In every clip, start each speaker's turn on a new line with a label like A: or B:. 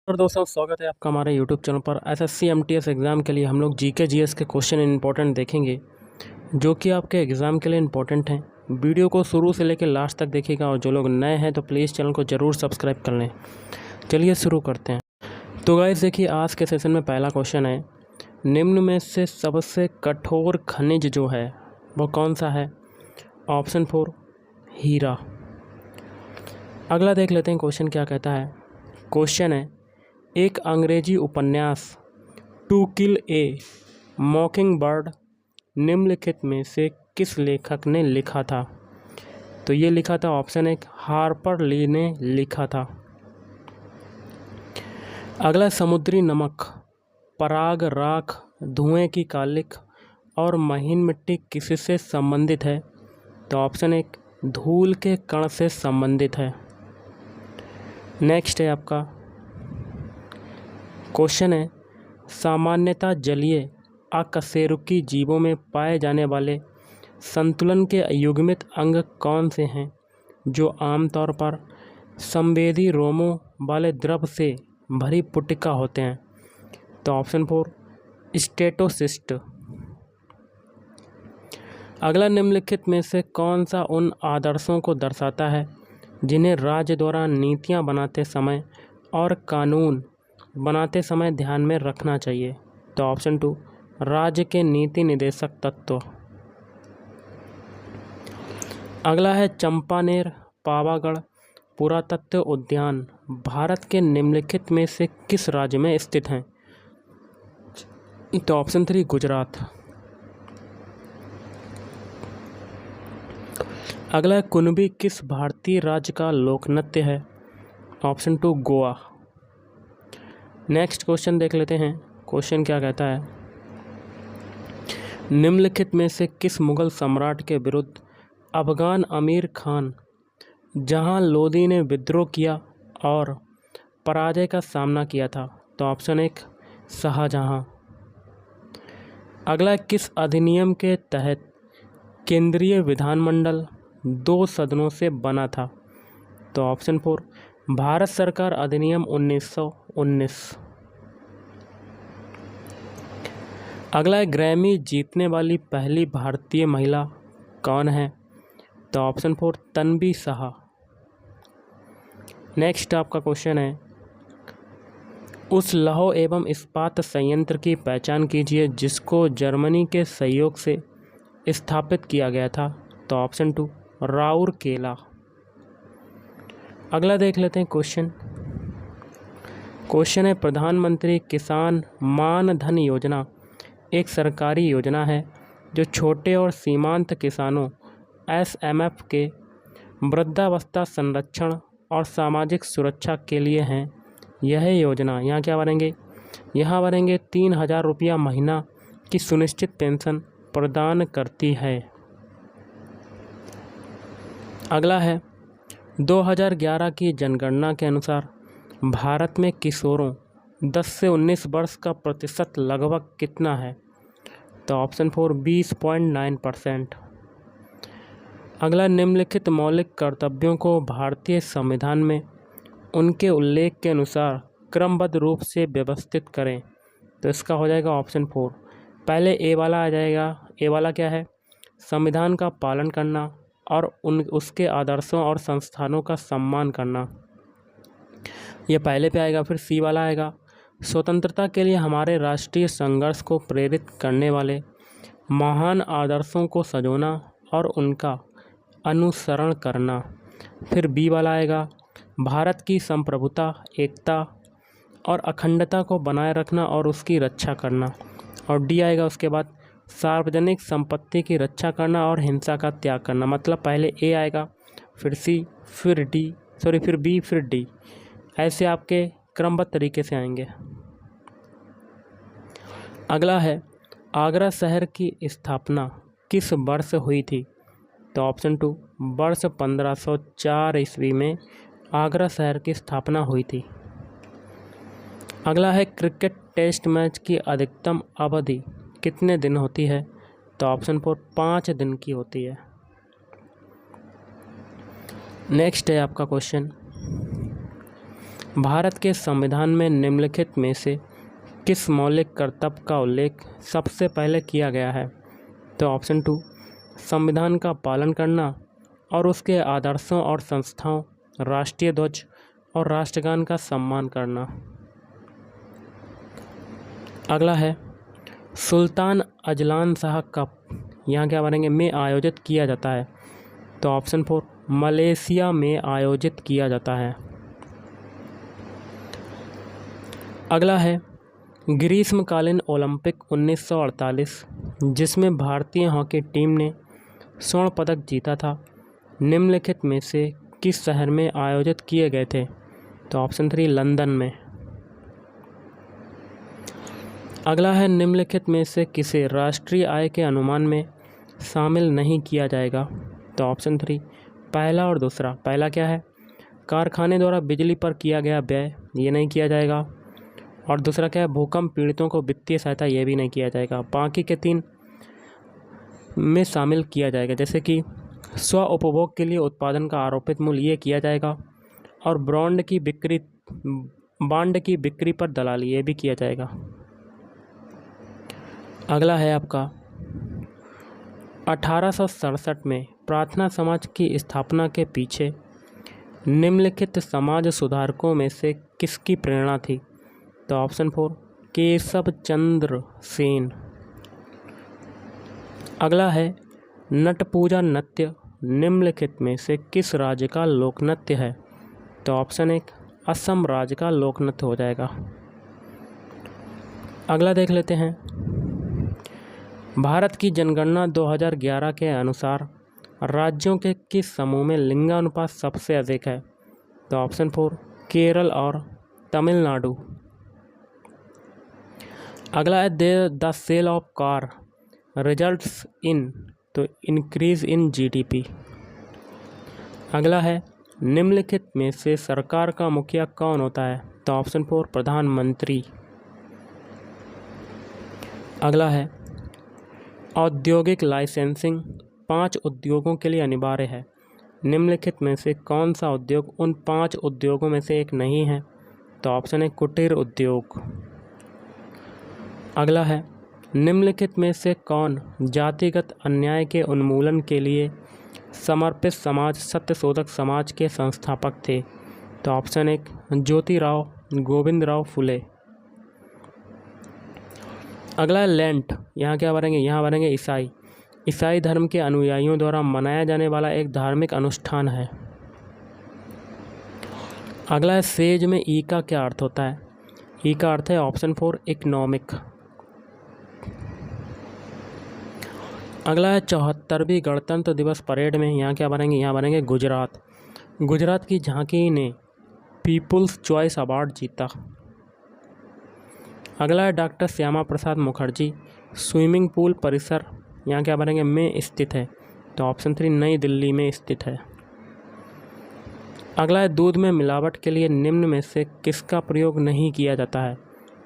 A: और दोस्तों स्वागत है आपका हमारे यूट्यूब चैनल पर। एसएससी एमटीएस एग्ज़ाम के लिए हम लोग जीके जीएस के क्वेश्चन इंपॉर्टेंट देखेंगे जो कि आपके एग्ज़ाम के लिए इंपॉर्टेंट हैं। वीडियो को शुरू से लेकर लास्ट तक देखिएगा और जो लोग नए हैं तो प्लीज़ चैनल को ज़रूर सब्सक्राइब कर लें। चलिए शुरू करते हैं। तो गाइस देखिए, आज के सेशन में पहला क्वेश्चन है, निम्न में से सबसे कठोर खनिज जो है वो कौन सा है? ऑप्शन 4 हीरा। अगला देख लेते हैं क्वेश्चन क्या कहता है। क्वेश्चन है, एक अंग्रेजी उपन्यास टू किल ए मॉकिंग बर्ड निम्नलिखित में से किस लेखक ने लिखा था? तो ये लिखा था ऑप्शन 1 हार्पर ली ने लिखा था। अगला, समुद्री नमक, पराग, राख, धुएं की कालिख और महीन मिट्टी किससे संबंधित है? तो ऑप्शन 1 धूल के कण से संबंधित है। नेक्स्ट है आपका क्वेश्चन है, सामान्यतः जलीय अकशेरुकी जीवों में पाए जाने वाले संतुलन के अयुग्मित अंग कौन से हैं जो आमतौर पर संवेदी रोमों वाले द्रव से भरी पुटिका होते हैं? तो ऑप्शन 4 स्टेटोसिस्ट। अगला, निम्नलिखित में से कौन सा उन आदर्शों को दर्शाता है जिन्हें राज्य द्वारा नीतियां बनाते समय और कानून बनाते समय ध्यान में रखना चाहिए? तो ऑप्शन 2 राज्य के नीति निदेशक तत्व। अगला है, चंपानेर पावागढ़ पुरातत्व उद्यान भारत के निम्नलिखित में से किस राज्य में स्थित हैं? तो ऑप्शन 3 गुजरात। अगला है, कुणबी किस भारतीय राज्य का लोक नृत्य है? ऑप्शन 2 गोवा। नेक्स्ट क्वेश्चन देख लेते हैं। क्वेश्चन क्या कहता है, निम्नलिखित में से किस मुगल सम्राट के विरुद्ध अफगान अमीर खान जहां लोदी ने विद्रोह किया और पराजय का सामना किया था? तो ऑप्शन 1 शाहजहां। अगला, किस अधिनियम के तहत केंद्रीय विधानमंडल 2 सदनों से बना था? तो ऑप्शन 4 भारत सरकार अधिनियम 1919। अगला है, ग्रैमी जीतने वाली पहली भारतीय महिला कौन है? तो ऑप्शन 4 तन्वी शाह। नेक्स्ट आपका क्वेश्चन है, उस लौह एवं इस्पात संयंत्र की पहचान कीजिए जिसको जर्मनी के सहयोग से स्थापित किया गया था? तो ऑप्शन 2 राउरकेला। अगला देख लेते हैं क्वेश्चन है, प्रधानमंत्री किसान मान धन योजना एक सरकारी योजना है जो छोटे और सीमांत किसानों एसएमएफ के वृद्धावस्था संरक्षण और सामाजिक सुरक्षा के लिए है। यह योजना यहाँ क्या भरेंगे? यहाँ भरेंगे 3,000 रुपया महीना की सुनिश्चित पेंशन प्रदान करती है। अगला है, 2011 की जनगणना के अनुसार भारत में किशोरों 10 से 19 वर्ष का प्रतिशत लगभग कितना है? तो ऑप्शन 4 20.9%। अगला, निम्नलिखित मौलिक कर्तव्यों को भारतीय संविधान में उनके उल्लेख के अनुसार क्रमबद्ध रूप से व्यवस्थित करें? तो इसका हो जाएगा ऑप्शन 4। पहले ए वाला आ जाएगा। ए वाला क्या है? संविधान का पालन करना और उसके आदर्शों और संस्थानों का सम्मान करना, ये पहले पे आएगा। फिर सी वाला आएगा, स्वतंत्रता के लिए हमारे राष्ट्रीय संघर्ष को प्रेरित करने वाले महान आदर्शों को सजोना और उनका अनुसरण करना। फिर बी वाला आएगा, भारत की संप्रभुता, एकता और अखंडता को बनाए रखना और उसकी रक्षा करना। और डी आएगा उसके बाद, सार्वजनिक संपत्ति की रक्षा करना और हिंसा का त्याग करना। मतलब पहले ए आएगा, फिर सी, फिर बी, फिर डी, ऐसे आपके क्रमबद्ध तरीके से आएंगे। अगला है, आगरा शहर की स्थापना किस वर्ष हुई थी? तो ऑप्शन 2 वर्ष 1504 ईस्वी में आगरा शहर की स्थापना हुई थी। अगला है, क्रिकेट टेस्ट मैच की अधिकतम अवधि कितने दिन होती है? तो ऑप्शन 4 5 दिन की होती है। नेक्स्ट है आपका क्वेश्चन, भारत के संविधान में निम्नलिखित में से किस मौलिक कर्तव्य का उल्लेख सबसे पहले किया गया है? तो ऑप्शन 2, संविधान का पालन करना और उसके आदर्शों और संस्थाओं, राष्ट्रीय ध्वज और राष्ट्रगान का सम्मान करना। अगला है, सुल्तान अजलान शाह कप यहाँ क्या बनेंगे में आयोजित किया जाता है? तो ऑप्शन 4, मलेशिया में आयोजित किया जाता है। अगला है, ग्रीष्मकालीन ओलंपिक 1948 जिसमें भारतीय हॉकी टीम ने स्वर्ण पदक जीता था, निम्नलिखित में से किस शहर में आयोजित किए गए थे? तो ऑप्शन 3, लंदन में। अगला है, निम्नलिखित में से किसे राष्ट्रीय आय के अनुमान में शामिल नहीं किया जाएगा? तो ऑप्शन 3, पहला और दूसरा। पहला क्या है? कारखाने द्वारा बिजली पर किया गया व्यय, ये नहीं किया जाएगा। और दूसरा क्या है? भूकंप पीड़ितों को वित्तीय सहायता, ये भी नहीं किया जाएगा। बाकी के 3 में शामिल किया जाएगा, जैसे कि स्व उपभोग के लिए उत्पादन का आरोपित मूल्य, ये किया जाएगा। और बांड की बिक्री पर दलाली, ये भी किया जाएगा। अगला है आपका, 1867 में प्रार्थना समाज की स्थापना के पीछे निम्नलिखित समाज सुधारकों में से किसकी प्रेरणा थी? तो ऑप्शन 4, केशव चंद्र सेन। अगला है, नट पूजा नृत्य निम्नलिखित में से किस राज्य का लोक नृत्य है? तो ऑप्शन 1, असम राज्य का लोक नृत्य हो जाएगा। अगला देख लेते हैं, भारत की जनगणना 2011 के अनुसार राज्यों के किस समूह में लिंगानुपात सबसे अधिक है? तो ऑप्शन 4, केरल और तमिलनाडु। अगला है, the sale of car results in, तो इंक्रीज इन जीडीपी। अगला है, निम्नलिखित में से सरकार का मुखिया कौन होता है? तो ऑप्शन 4, प्रधानमंत्री। अगला है, औद्योगिक लाइसेंसिंग 5 उद्योगों के लिए अनिवार्य है, निम्नलिखित में से कौन सा उद्योग उन 5 उद्योगों में से एक नहीं है? तो ऑप्शन है कुटीर उद्योग। अगला है, निम्नलिखित में से कौन जातिगत अन्याय के उन्मूलन के लिए समर्पित समाज सत्यशोधक समाज के संस्थापक थे? तो ऑप्शन 1, ज्योतिराव गोविंदराव फुले। अगला है, लेंट, यहाँ क्या बनेंगे? यहाँ बनेंगे ईसाई धर्म के अनुयायियों द्वारा मनाया जाने वाला एक धार्मिक अनुष्ठान है। अगला है, सेज में ई का क्या अर्थ होता है? ई का अर्थ है ऑप्शन 4, इकोनॉमिक। अगला है, 74वीं गणतंत्र दिवस परेड में यहाँ क्या बनेंगे? यहाँ बनेंगे गुजरात की झांकी ने पीपुल्स चॉइस अवार्ड जीता। अगला है, doctor Shyama Prasad Mukherjee swimming pool परिसर यहाँ क्या बनेंगे? में स्थित है। तो ऑप्शन 3, नई दिल्ली में स्थित है। अगला है, दूध में मिलावट के लिए निम्न में से किसका प्रयोग नहीं किया जाता है?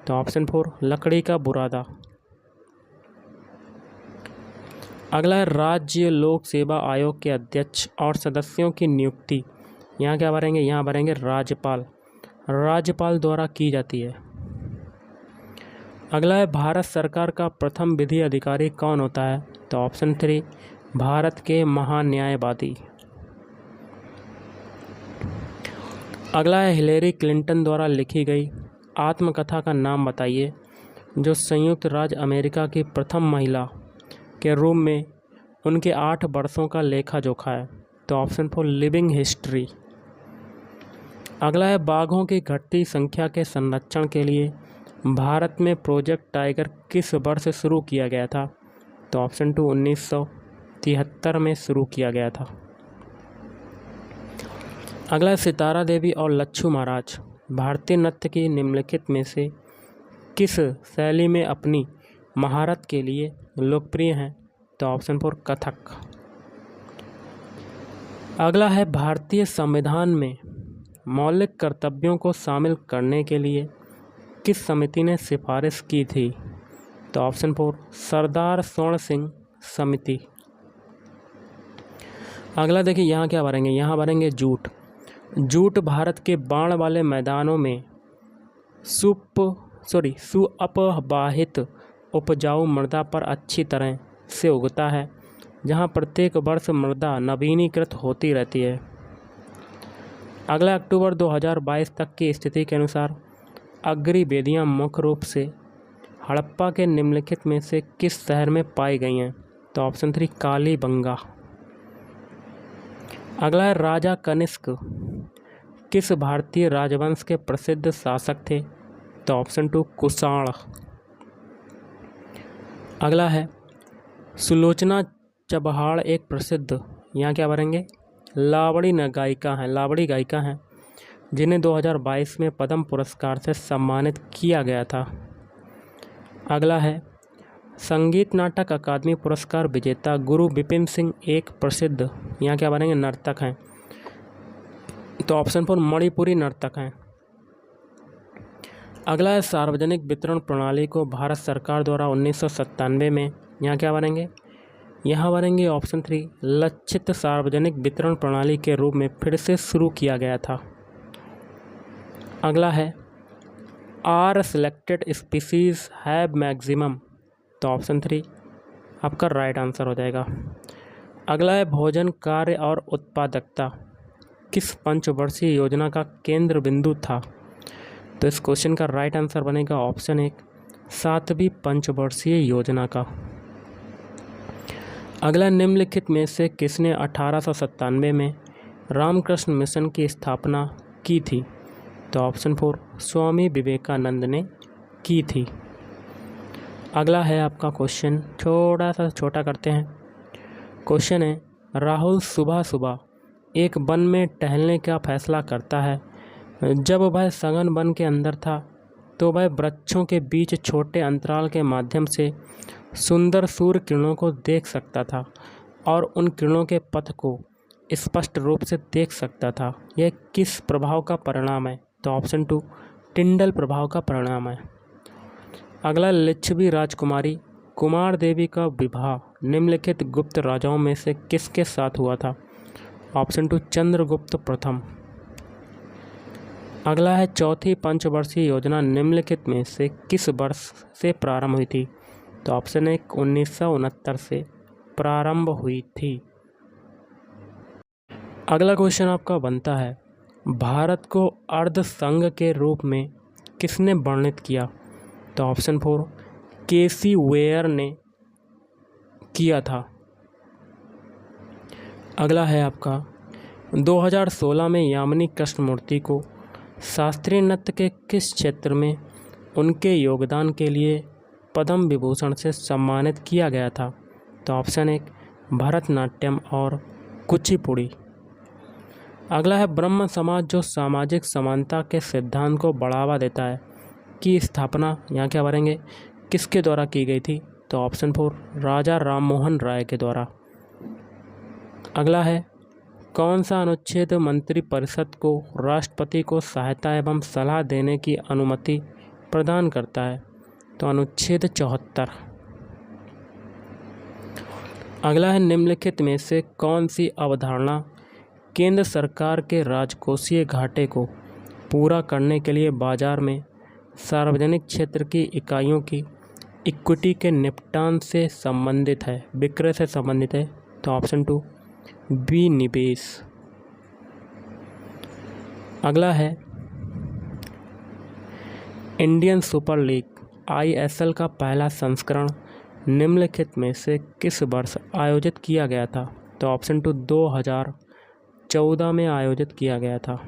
A: तो ऑप्शन 4, लकड़ी का बुरादा। अगला है, राज्य लोक सेवा आयोग के अध्यक्ष और सदस्यों की नियुक्ति यहाँ क्या बनेंगे? यहाँ बनेंगे राज्यपाल द्वारा की जाती है। अगला है, भारत सरकार का प्रथम विधि अधिकारी कौन होता है? तो ऑप्शन 3, भारत के महान्यायवादी। अगला है, हिलेरी क्लिंटन द्वारा लिखी गई आत्मकथा का नाम बताइए जो संयुक्त राज्य अमेरिका की प्रथम महिला के रूप में उनके 8 वर्षों का लेखा जोखा है। तो ऑप्शन 4, लिविंग हिस्ट्री। अगला है, बाघों की घटती संख्या के संरक्षण के लिए भारत में प्रोजेक्ट टाइगर किस वर्ष शुरू किया गया था? तो ऑप्शन 2, 1973 में शुरू किया गया था। अगला है, सितारा देवी और लच्छू महाराज भारतीय नृत्य की निम्नलिखित में से किस शैली में अपनी महारत के लिए लोकप्रिय हैं? तो ऑप्शन 4, कथक। अगला है, भारतीय संविधान में मौलिक कर्तव्यों को शामिल करने के लिए किस समिति ने सिफारिश की थी? तो ऑप्शन 4, सरदार स्वर्ण सिंह समिति। अगला देखिए, यहाँ क्या भरेंगे? यहाँ भरेंगे जूट। जूट भारत के बाढ़ वाले मैदानों में सुअपवाहित उपजाऊ मृदा पर अच्छी तरह से उगता है, जहां प्रत्येक वर्ष मृदा नवीनीकृत होती रहती है। अगला अक्टूबर 2022 तक की स्थिति के अनुसार अग्री बेदियाँ मुख्य रूप से हड़प्पा के निम्नलिखित में से किस शहर में पाई गई हैं? तो ऑप्शन 3 कालीबंगा। अगला है राजा कनिष्क किस भारतीय राजवंश के प्रसिद्ध शासक थे? तो ऑप्शन 2 कुषाण। अगला है सुलोचना चबहार एक प्रसिद्ध यहाँ क्या बनेंगे लावड़ी गायिका हैं जिन्हें 2022 में पद्म पुरस्कार से सम्मानित किया गया था। अगला है संगीत नाटक अकादमी पुरस्कार विजेता गुरु विपिन सिंह एक प्रसिद्ध यहाँ क्या बनेंगे नर्तक हैं। तो ऑप्शन 4 मणिपुरी नर्तक हैं। अगला है सार्वजनिक वितरण प्रणाली को भारत सरकार द्वारा 1997 में यहाँ क्या बनेंगे यहाँ बनेंगे ऑप्शन 3 लक्षित सार्वजनिक वितरण प्रणाली के रूप में फिर से शुरू किया गया था। अगला है are selected species have maximum. तो ऑप्शन 3 आपका राइट आंसर हो जाएगा। अगला है भोजन कार्य और उत्पादकता किस पंचवर्षीय योजना का केंद्र बिंदु था? तो इस क्वेश्चन का राइट आंसर बनेगा ऑप्शन 1 7वीं पंचवर्षीय योजना का। अगला निम्नलिखित में से किसने 1897 में रामकृष्ण मिशन की स्थापना की थी? तो ऑप्शन 4 स्वामी विवेकानंद ने की थी। अगला है आपका क्वेश्चन थोड़ा सा छोटा करते हैं। क्वेश्चन है राहुल सुबह सुबह एक वन में टहलने का फैसला करता है। जब वह सघन वन के अंदर था तो वह वृक्षों के बीच छोटे अंतराल के माध्यम से सुंदर सूर्य किरणों को देख सकता था और उन किरणों के पथ को स्पष्ट रूप से देख सकता था। यह किस प्रभाव का परिणाम है? तो ऑप्शन 2 टिंडल प्रभाव का परिणाम है। अगला लिच्छवी राजकुमारी कुमार देवी का विवाह निम्नलिखित गुप्त राजाओं में से किसके साथ हुआ था? ऑप्शन 2 चंद्रगुप्त प्रथम। अगला है चौथी पंचवर्षीय योजना निम्नलिखित में से किस वर्ष से प्रारंभ हुई थी? तो ऑप्शन 1 1969 से प्रारंभ हुई थी। अगला क्वेश्चन आपका बनता है भारत को अर्ध संघ के रूप में किसने वर्णित किया? तो ऑप्शन 4 केसी वेयर ने किया था। अगला है आपका 2016 में यामिनी कृष्णमूर्ति को शास्त्रीय नृत्य के किस क्षेत्र में उनके योगदान के लिए पद्म विभूषण से सम्मानित किया गया था? तो ऑप्शन 1 भरतनाट्यम और कुचिपुड़ी। अगला है ब्रह्म समाज जो सामाजिक समानता के सिद्धांत को बढ़ावा देता है की स्थापना यहाँ क्या बनेंगे किसके द्वारा की गई थी? तो ऑप्शन 4 राजा राममोहन राय के द्वारा। अगला है कौन सा अनुच्छेद मंत्रिपरिषद को राष्ट्रपति को सहायता एवं सलाह देने की अनुमति प्रदान करता है? तो अनुच्छेद 74। अगला है निम्नलिखित में से कौन सी अवधारणा केंद्र सरकार के राजकोषीय घाटे को पूरा करने के लिए बाजार में सार्वजनिक क्षेत्र की इकाइयों की इक्विटी के निपटान से संबंधित है, विक्रय से संबंधित है? तो ऑप्शन 2 विनिवेश। अगला है इंडियन सुपर लीग ISL का पहला संस्करण निम्नलिखित में से किस वर्ष आयोजित किया गया था? तो ऑप्शन 2 2014 में आयोजित किया गया था।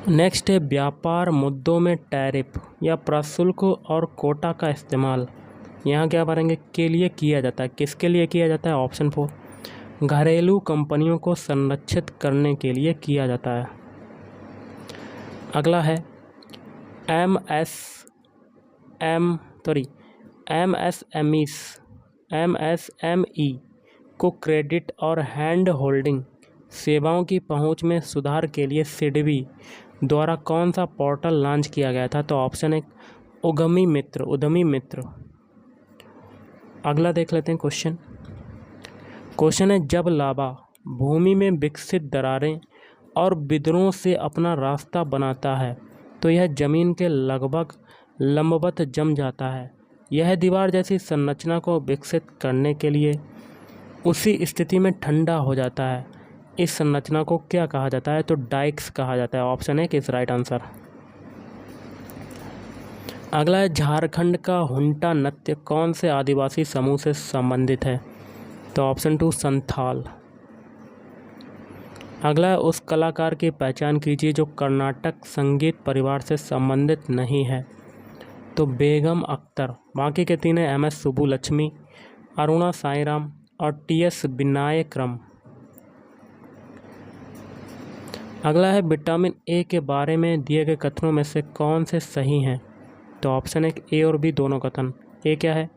A: नेक्स्ट है व्यापार मुद्दों में टैरिफ या प्रशुल्क और कोटा का इस्तेमाल यहाँ क्या बनेंगे के लिए किया जाता है? किसके लिए किया जाता है? ऑप्शन 4 घरेलू कंपनियों को संरक्षित करने के लिए किया जाता है। अगला है MSME को क्रेडिट और हैंड होल्डिंग सेवाओं की पहुंच में सुधार के लिए सिडबी द्वारा कौन सा पोर्टल लॉन्च किया गया था? तो ऑप्शन 1 उद्यमी मित्र। अगला देख लेते हैं क्वेश्चन है जब लावा भूमि में विकसित दरारें और विद्रोह से अपना रास्ता बनाता है तो यह जमीन के लगभग लंबवत जम जाता है। यह दीवार जैसी संरचना को विकसित करने के लिए उसी स्थिति में ठंडा हो जाता है। इस संरचना को क्या कहा जाता है? तो डाइक्स कहा जाता है। ऑप्शन है किस राइट आंसर। अगला है झारखंड का हुंटा नृत्य कौन से आदिवासी समूह से संबंधित है? तो ऑप्शन 2 संथाल। अगला है उस कलाकार की पहचान कीजिए जो कर्नाटक संगीत परिवार से संबंधित नहीं है। तो बेगम अख्तर। बाकी के तीन है MS सुब्बुलक्ष्मी, अरुणा साईराम और TS विनायकरम। अगला है विटामिन ए के बारे में दिए गए कथनों में से कौन से सही हैं? तो ऑप्शन है ए और बी दोनों कथन। ए क्या है?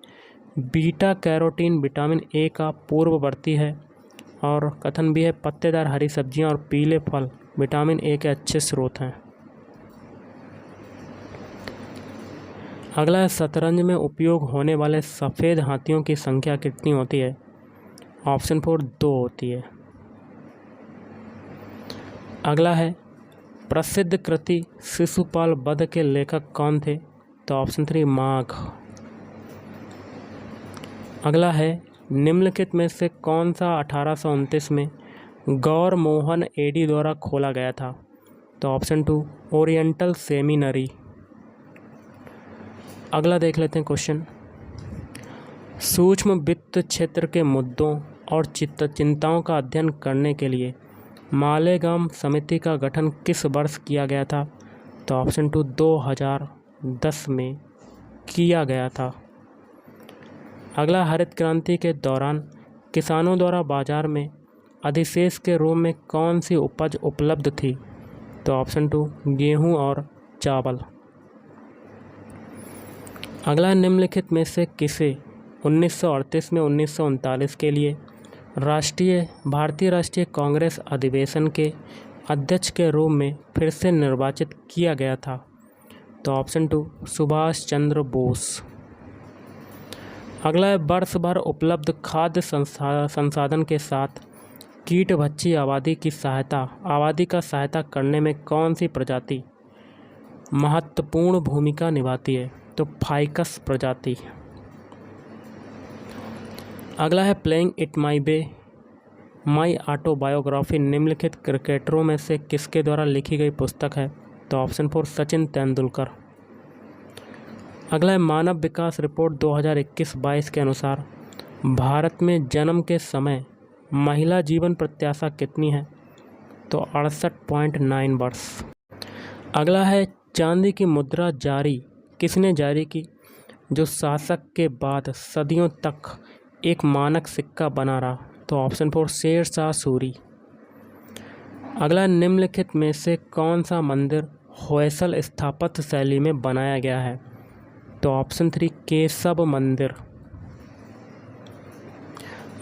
A: बीटा कैरोटीन विटामिन ए का पूर्ववर्ती है। और कथन भी है पत्तेदार हरी सब्जियां और पीले फल विटामिन ए के अच्छे स्रोत हैं। अगला है शतरंज में उपयोग होने वाले सफ़ेद हाथियों की संख्या कितनी होती है? ऑप्शन 4 2 होती है। अगला है प्रसिद्ध कृति शिशुपाल वध के लेखक कौन थे? तो ऑप्शन 3 माघ। अगला है निम्नलिखित में से कौन सा 1829 में गौर मोहन एडी द्वारा खोला गया था? तो ऑप्शन 2 ओरिएंटल सेमिनरी। अगला देख लेते हैं क्वेश्चन। सूक्ष्म वित्त क्षेत्र के मुद्दों और चिंताओं का अध्ययन करने के लिए मालेगांव समिति का गठन किस वर्ष किया गया था? तो ऑप्शन 2 2010 में किया गया था। अगला हरित क्रांति के दौरान किसानों द्वारा बाजार में अधिशेष के रूप में कौन सी उपज उपलब्ध थी? तो ऑप्शन 2 गेहूं और चावल। अगला निम्नलिखित में से किसे 1938 में 1939 के लिए भारतीय राष्ट्रीय कांग्रेस अधिवेशन के अध्यक्ष के रूप में फिर से निर्वाचित किया गया था? तो ऑप्शन 2 सुभाष चंद्र बोस। अगला है वर्ष भर उपलब्ध खाद्य संसाधन के साथ कीटभक्षी आबादी का सहायता करने में कौन सी प्रजाति महत्वपूर्ण भूमिका निभाती है? तो फाइकस प्रजाति। अगला है playing it my way my autobiography निम्नलिखित क्रिकेटरों में से किसके द्वारा लिखी गई पुस्तक है? तो ऑप्शन 4 सचिन तेंदुलकर। अगला है मानव विकास रिपोर्ट 2021-22 के अनुसार भारत में जन्म के समय महिला जीवन प्रत्याशा कितनी है? तो 68.9 वर्ष। अगला है चांदी की मुद्रा किसने जारी की जो शासक के बाद सदियों तक एक मानक सिक्का बना रहा? तो ऑप्शन 4 शेर शाह सूरी। अगला निम्नलिखित में से कौन सा मंदिर होयसल स्थापत्य शैली में बनाया गया है? तो ऑप्शन 3 केशव मंदिर।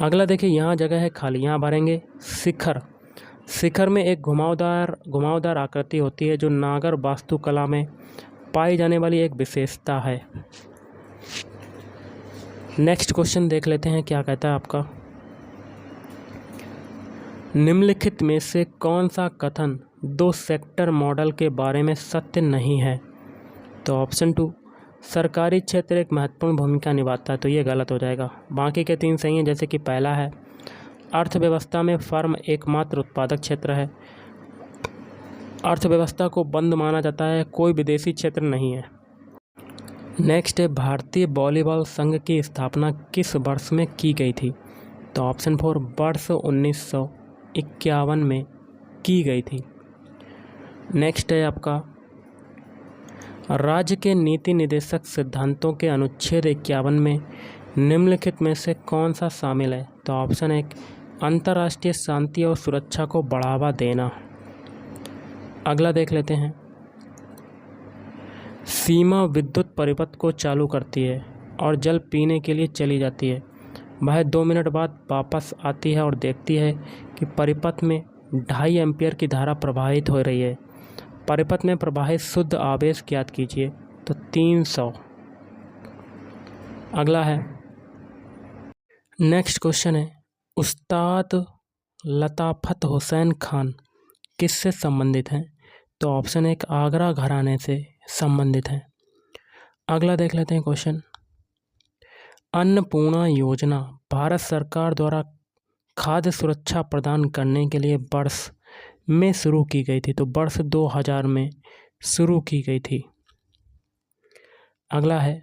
A: अगला देखिए यहाँ जगह है खाली, यहाँ भरेंगे शिखर में एक घुमावदार आकृति होती है जो नागर वास्तुकला में पाई जाने वाली एक विशेषता है। नेक्स्ट क्वेश्चन देख लेते हैं क्या कहता है आपका। निम्नलिखित में से कौन सा कथन 2 सेक्टर मॉडल के बारे में सत्य नहीं है? तो ऑप्शन 2 सरकारी क्षेत्र एक महत्वपूर्ण भूमिका निभाता है, तो ये गलत हो जाएगा। बाकी के 3 सही हैं, जैसे कि पहला है अर्थव्यवस्था में फर्म एकमात्र उत्पादक क्षेत्र है, अर्थव्यवस्था को बंद माना जाता है, कोई विदेशी क्षेत्र नहीं है। नेक्स्ट है भारतीय वॉलीबॉल संघ की स्थापना किस वर्ष में की गई थी? तो ऑप्शन 4 वर्ष 1951 में की गई थी। नेक्स्ट है आपका राज्य के नीति निदेशक सिद्धांतों के अनुच्छेद 51 में निम्नलिखित में से कौन सा शामिल है? तो ऑप्शन 1 अंतर्राष्ट्रीय शांति और सुरक्षा को बढ़ावा देना। अगला देख लेते हैं सीमा विद्युत परिपथ को चालू करती है और जल पीने के लिए चली जाती है। वह 2 मिनट बाद वापस आती है और देखती है कि परिपथ में 2.5 एम्पीयर की धारा प्रवाहित हो रही है। परिपथ में प्रवाहित शुद्ध आवेश ज्ञात कीजिए। तो 300। अगला है नेक्स्ट क्वेश्चन है उस्ताद लताफत हुसैन खान किससे संबंधित हैं? तो ऑप्शन 1 आगरा घराने से संबंधित हैं। अगला देख लेते हैं क्वेश्चन। अन्नपूर्णा योजना भारत सरकार द्वारा खाद्य सुरक्षा प्रदान करने के लिए वर्ष में शुरू की गई थी। तो वर्ष 2000 में शुरू की गई थी। अगला है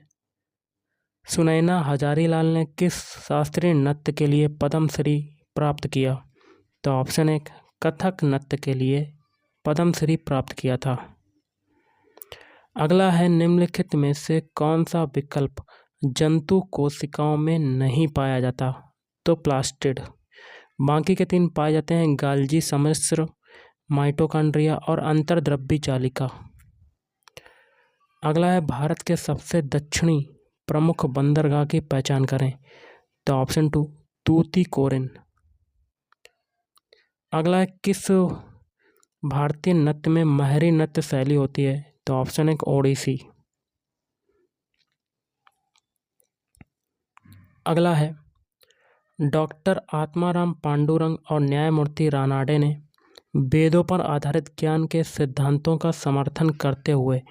A: सुनैना हजारीलाल ने किस शास्त्रीय नृत्य के लिए पद्मश्री प्राप्त किया? तो ऑप्शन 1 कथक नृत्य के लिए पद्मश्री प्राप्त किया था। अगला है निम्नलिखित में से कौन सा विकल्प जंतु कोशिकाओं में नहीं पाया जाता? तो प्लास्टिड। बाकी के 3 पाए जाते हैं गाल्जी सम्मिश्र, माइटोकॉन्ड्रिया और अंतर्द्रव्य जालिका। अगला है भारत के सबसे दक्षिणी प्रमुख बंदरगाह की पहचान करें। तो ऑप्शन 2 तूतीकोरिन। अगला है किस भारतीय नृत्य में महरी नृत्य शैली होती है? तो ऑप्शन 1 ओडिसी। अगला है डॉक्टर आत्माराम पांडुरंग और न्यायमूर्ति रानाडे ने वेदों पर आधारित ज्ञान के सिद्धांतों का समर्थन करते हुए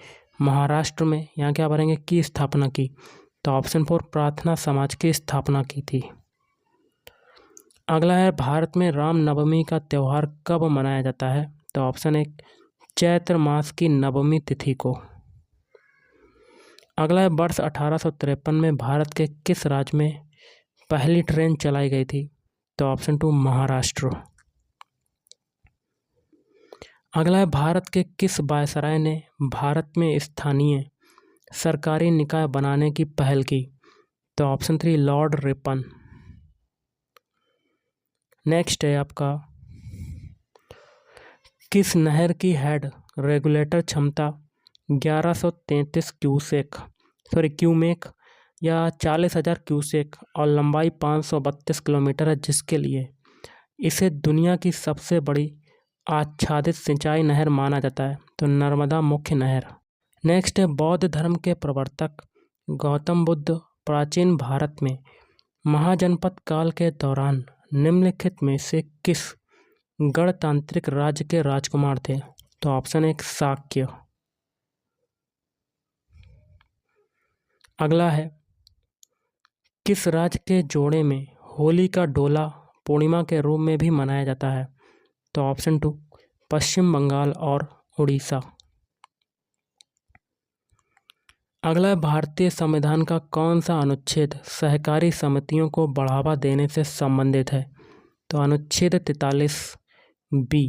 A: महाराष्ट्र में यहाँ क्या भरेंगे की स्थापना की? तो ऑप्शन 4 प्रार्थना समाज की स्थापना की थी। अगला है भारत में रामनवमी का त्यौहार कब मनाया जाता है? तो ऑप्शन 1 चैत्र मास की नवमी तिथि को। अगला है वर्ष 1853 में भारत के किस राज्य में पहली ट्रेन चलाई गई थी? तो ऑप्शन 2 महाराष्ट्र। अगला है भारत के किस वायसराय ने भारत में स्थानीय सरकारी निकाय बनाने की पहल की? तो ऑप्शन 3 लॉर्ड रिपन। नेक्स्ट है आपका किस नहर की हेड रेगुलेटर क्षमता 1133 क्यूमेक या 40,000 क्यूसेक और लंबाई 532 किलोमीटर है, जिसके लिए इसे दुनिया की सबसे बड़ी आच्छादित सिंचाई नहर माना जाता है? तो नर्मदा मुख्य नहर। नेक्स्ट है बौद्ध धर्म के प्रवर्तक गौतम बुद्ध प्राचीन भारत में महाजनपद काल के दौरान निम्नलिखित में से किस गणतांत्रिक राज्य के राजकुमार थे? तो ऑप्शन 1 शाक्य। अगला है किस राज्य के जोड़े में होली का डोला पूर्णिमा के रूप में भी मनाया जाता है? तो ऑप्शन 2 पश्चिम बंगाल और उड़ीसा। अगला भारतीय संविधान का कौन सा अनुच्छेद सहकारी समितियों को बढ़ावा देने से संबंधित है? तो अनुच्छेद 43B।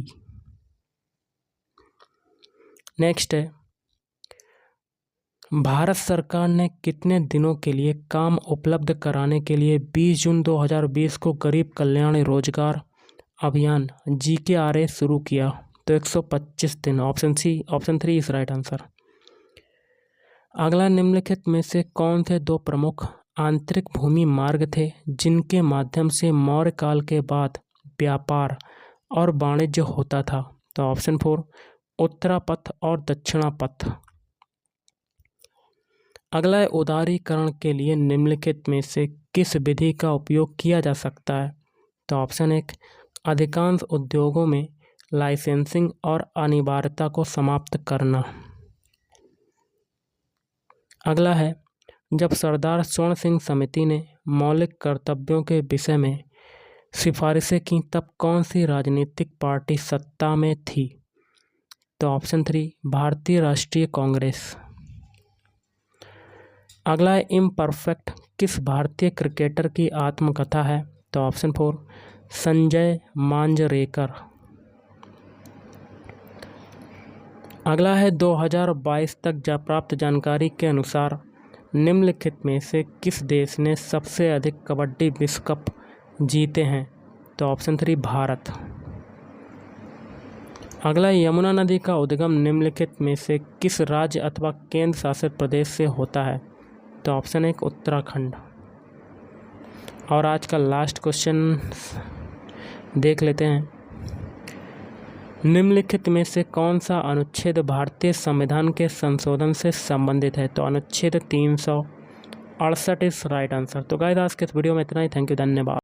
A: नेक्स्ट है भारत सरकार ने कितने दिनों के लिए काम उपलब्ध कराने के लिए 20 जून 2020 को गरीब कल्याण रोजगार अभियान GKRA शुरू किया? तो 125 दिन। Option 3 is right answer. अगला निम्नलिखित में से कौन से 2 प्रमुख आंतरिक भूमि मार्ग थे जिनके माध्यम से मौर्य काल के बाद व्यापार और वाणिज्य होता था? तो ऑप्शन 4 उत्तरापथ और दक्षिणापथ। अगला है उदारीकरण के लिए निम्नलिखित में से किस विधि का उपयोग किया जा सकता है? तो ऑप्शन 1 अधिकांश उद्योगों में लाइसेंसिंग और अनिवार्यता को समाप्त करना। अगला है जब सरदार स्वर्ण सिंह समिति ने मौलिक कर्तव्यों के विषय में सिफारिशें की तब कौन सी राजनीतिक पार्टी सत्ता में थी? तो ऑप्शन 3 भारतीय राष्ट्रीय कांग्रेस। अगला है इम्परफेक्ट किस भारतीय क्रिकेटर की आत्मकथा है? तो ऑप्शन 4 संजय मांजरेकर। अगला है 2022 तक प्राप्त जानकारी के अनुसार निम्नलिखित में से किस देश ने सबसे अधिक कबड्डी विश्व कप जीते हैं? तो ऑप्शन 3 भारत। अगला यमुना नदी का उद्गम निम्नलिखित में से किस राज्य अथवा केंद्र शासित प्रदेश से होता है? तो ऑप्शन 1 उत्तराखंड। और आज का लास्ट क्वेश्चन देख लेते हैं। निम्नलिखित में से कौन सा अनुच्छेद भारतीय संविधान के संशोधन से संबंधित है? तो अनुच्छेद 368 इज राइट आंसर। तो गाइस आज के इस वीडियो में इतना ही। थैंक यू, धन्यवाद।